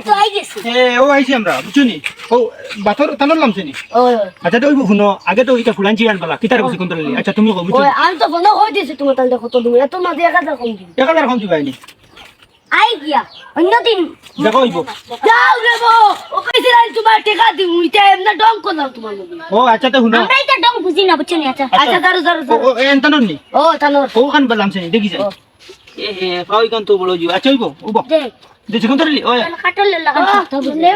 তো আই গেছে ও আইছি আমরা বুঝছনি ও বাতর তানর লামছনি আচ্ছা তো শুনো আগে তো এটা ফুলানছি আনবালা কিতার বসে কোন তলে আচ্ছা তুমি কও বুঝছনি আমি তো ফোন কই দিছি তোমার তাল দেখো তো তুমি এত মাঝে একা দেখো 1000 কম দিবাইনি আই গিয়া অন্যদিন দেখো হইব যাও রে বো ও কইছে আই তোমার টাকা দিমু এটা এমনা ডং করলাম তোমার লগে ও আচ্ছা তো শুনো আমরা এটা ডং বুঝি না বুঝছনি আচ্ছা আচ্ছা দাঁড়ো ও এনতানর নি ও তানর ও খান বলামছনি দেখি যাই পাওই কোন তো বলো জি আচ্ছা হইব ওব দেখ দেখি কোন তলে ওই কাটল লাগা তো বুঝলে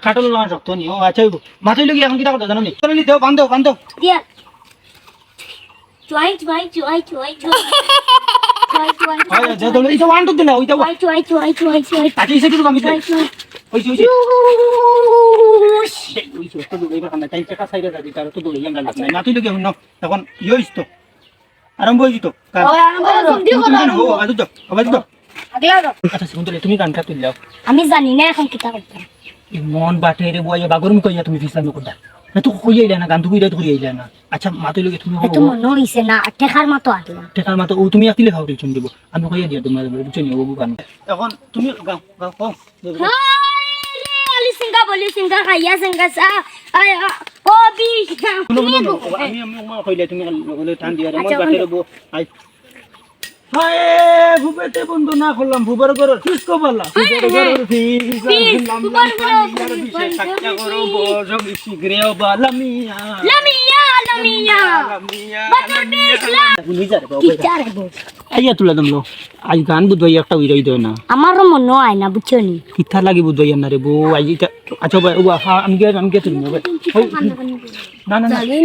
খাটল না শক্ত নি ও আচ্ছা হইব মাথায় লাগি এখন কিটা কথা জানো নি তলে নি দেও বান্ধো দিয়া চুয়াই হয় যে তলে এটা ওয়ান টু দিলা ওইটা চুয়াই আচ্ছা এসে কি আমি ওই তো দূরে এবার কান্না টাইম টাকা সাইডে দাদি তার তো দূরে ইয়াঙ্গা লাগছে না তুই লগে হইন এখন ইয়োইস তো আরম্ভ হই তো ও আদু তো আচ্ছা সুন্দর তুমি গানটা তুললাও আমি জানি না এখন কি করতে মন বাটে রে বইয়া বাগরম কইয়া তুমি ফিসলাম করতা না তো কইয়া না গান তো কইরা তো কইয়া না আচ্ছা মাতুই লগে তুমি তো মন হইছে না টেকার মতো আটলা টেকার মতো ও তুমি আকিলে খাও টিউশন দিব আমি কইয়া দিয়া তোমার বুঝছনি ও গান এখন তুমি গাও আলি সিঙ্গা খাইয়া সিঙ্গা সা ও বি আমি কইলে তুমি বলে টান দিয়া মন বাটে রে আই হায় ভুবেতে বন্ধু না করলাম ভুবার গরর ফিস কো বললা ভুবার গরর ফিস ভুবার গরর বিশেষ সাক্ষা করো বড় বেশি গ্রেও লামিয়া বাতর বিসলা ভুলি যা রে বাবা কি চারে বস আইয়া তুলা দমলো আজ গান বুধই একটা উইরাই দেয় না আমারও মন হয় না বুঝছনি কিথা লাগি বুধই না রে বউ আজ এটা আচ্ছা ভাই ও আমি কে তুমি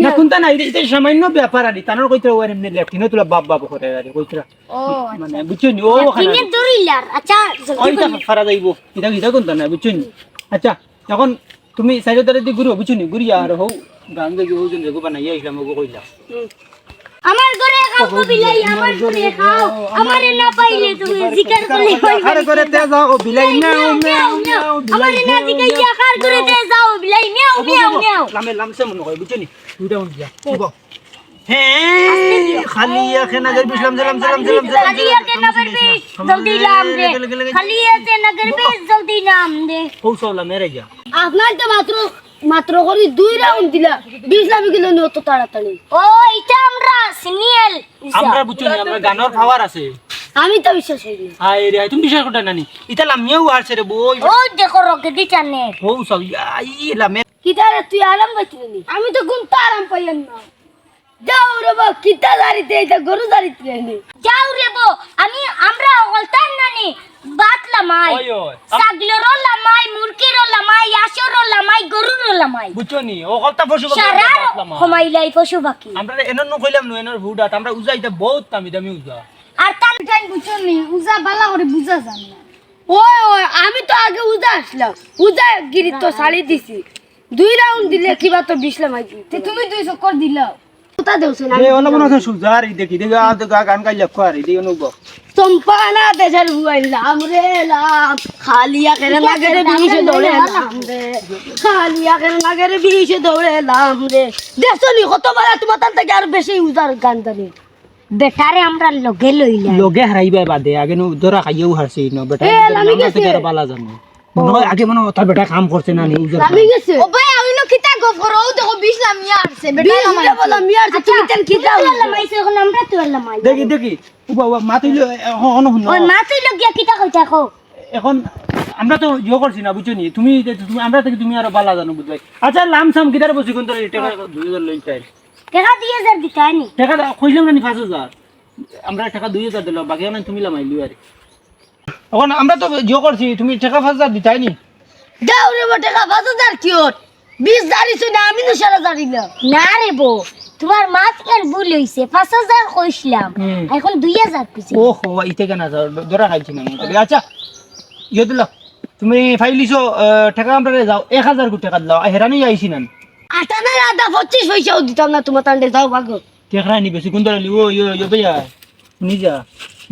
না কোনটা না এটা সামান্য ব্যাপার আদি তানর কইতে ও এমনি লেফটিনো তুলা বাপ করে আরে কইতরা ও মানে বুঝছনি ও খানা দিনে দরিলার আচ্ছা ওইটা ফারা যাইবো এটা কোনটা না বুঝছনি আচ্ছা এখন তুমি সাইডে দাঁড়ে দি গুরু বুঝছনি গুরিয়া আর হও গান দেখি ও জন রেগো বানাইয়া ইসলাম ও কইলা আমার ঘরে খাও বিলাই আমার ঘরে খাও আমারে না পাইলে তুমি জিকার করলে আরে করে তে যাও বিলাই মিয়াও মিয়াও আমারে না জিকাইয়া কার ঘরে তে যাও বিলাই মিয়াও মিয়াও লামছে মনে হয় বুঝছনি দুইটা মন দিয়া বল হে খালিয়া খেনাগর বিসলাম সালাম খালিয়া কে নগর বিশ জলদি নাম দে খালিয়া কে নগর বিশ জলদি নাম দে পৌঁছাওলা মেরে যা আপনার তো মাত্র করে 2 রাউন্ড দিলা 20 লাভ গেল নি অত তাড়াতাড়ি ও এটা আমরা সিনিয়র আমরা বুঝছনি আমরা গানর পাওয়ার আছে আমি তো বিশ্বাস করি হায় রে তুমি বিশ্বাস করতে নানি ইতা লামিয়াও আছে রে বই ও দেখো রকে দিছানে পৌঁছাও আই লামে কিতারে তুই আরাম পাইছিলি আমি তো কোন আরাম পাইয়ান না যাও রে বো কিতা দাঁড়িতে এটা গরু দাঁড়িতে নি যাও রে বো আমরা অলতান নানি বাতলা মাই সাগলরো লামাই মুরকিরো লামাই আশরো লামাই গরুরো লামাই বুঝছনি ও কলতা পশু সারা কমাইলাই পশু বাকি আমরা এনন কইলাম ন এনর হুডাত আমরা উজাইতে বহুত দামি উজা আর তার টাইম বুঝছনি উজা বালা করে বুঝা জান না ওই আমি তো আগে উজা আসলাম উজা গিরি তো সাড়ি দিছি 2 রাউন্ড দিলে কিবা তো 20 লামাই দিতে তুমি 200 কর দিলাও কথা দেউছ না এ অন মন আছে সুজার দেখি গান গাই লক্ষ্য আর এই অনুভব সম্পানা দেশের বুয়াইলাম রে লাম খালিয়া করে নাগরে বিশে দৌড়ে লাম রে খালিয়া করে নাগরে বিশে দৌড়ে লাম রে দেখছনি কতবার তোমার তার থেকে আর বেশি উজার গান জানি বেটারে আমরা লগে লইলা লগে হারাইবা বাদে আগে নো দরা খাইও হারছি ন বেটা আমরা থেকে আর বালা জানো মনে হয় আগে মনে তার বেটা কাম করছে না নি উজার আমি গেছে ও ভাই আমি লো কিতা গো করো দেখো 20 লাম ইয়ারছে বেটা বলা মিয়ারছে তুমি তেন কিতা লামাইছে এখন আমরা তো লামাই দেখি বাবা মাতিল হন ওই মাতিল গিয়া কিতা কইতা কো এখন আমরা তো ইয়ে করছি না বুঝছনি তুমি আমরা থেকে তুমি আর বালা জানো বুঝবাই আচ্ছা লামসাম কিদার বসি কোন তোর টাকা 2000 লই চাই টাকা 2000 দিতানি টাকা কইলাম না 5000 আমরা টাকা 2000 দিলাম বাকি না তুমি লামাইলি আর এখন আমরা তো ইয়ে করছি তুমি টাকা 5000 দিতাই নি দাও রে টাকা 5000 কিওর 20 দাঁড়িছো না আমি তো সারা দাঁড়িলাম না রে বো তোমার মাথার ভুল হইছে 5000 কইছিলাম এখন 2000 কইছি ওহো ইতে কেন ধরা খাইছি না আচ্ছা ইয়ে দিল তুমি ফাইলিছো টাকা আমরা যাও 1000 কোটি টাকা দাও হেরানি আইছি না আটানা আদা 25 পয়সাও দিতাম না তোমার তান্ডে যাও ভাগো দেখরানি বেশি কোন ধরে ও ইয়ে ভাইয়া শুনি যা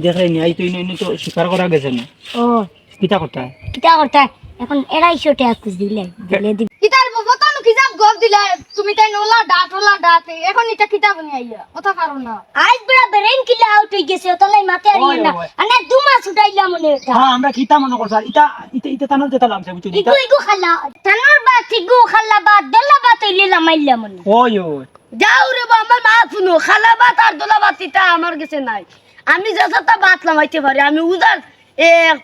দেখরানি আই তো ইনে তো শিকার করা গেছে না ও কিটা করতা এখন 250 টাকা কুছ দিলে দিলে দি কিতার বাবা তো কি যাব গব দিলা তুমি তাই নোলা ডাট এখন এটা কিতাব নিয়ে আইয়া কথা কারণ না আজ বড় ব্রেন কিলা আউট হই গেছে তালাই মাতে আর না আনে দুমা ছুটাইলা মনে এটা হ্যাঁ আমরা কিতা মনে করছ এটা তানোর যেটা লাগছে বুঝছো ইগু খালা তানোর বা ইগু খালা বা দলা বা তৈলিলা মাইলা মনে ওই ওই যাও রে বা আমার মা শুনো খালা বাত আর দলা বাতিটা আমার কাছে নাই আমি যতটা বাত লামাইতে পারি আমি উদার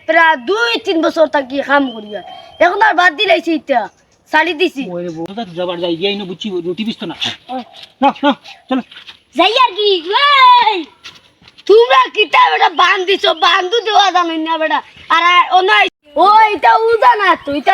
প্রায় 2-3 বছর থাকি কাম করি এখন আর বাদ দিলাইছি এটা শাড়ি দিছি ওরে বোঝা যাবার যাই গিয়ে না বুঝছি রুটি বিস্তো না না না চলো যাই আর কি এই তোমরা কিতা বেটা বান্ধিছো বান্ধু দেওয়া জানো না বেটা আর ও নাই ও এটা উদা না তো এটা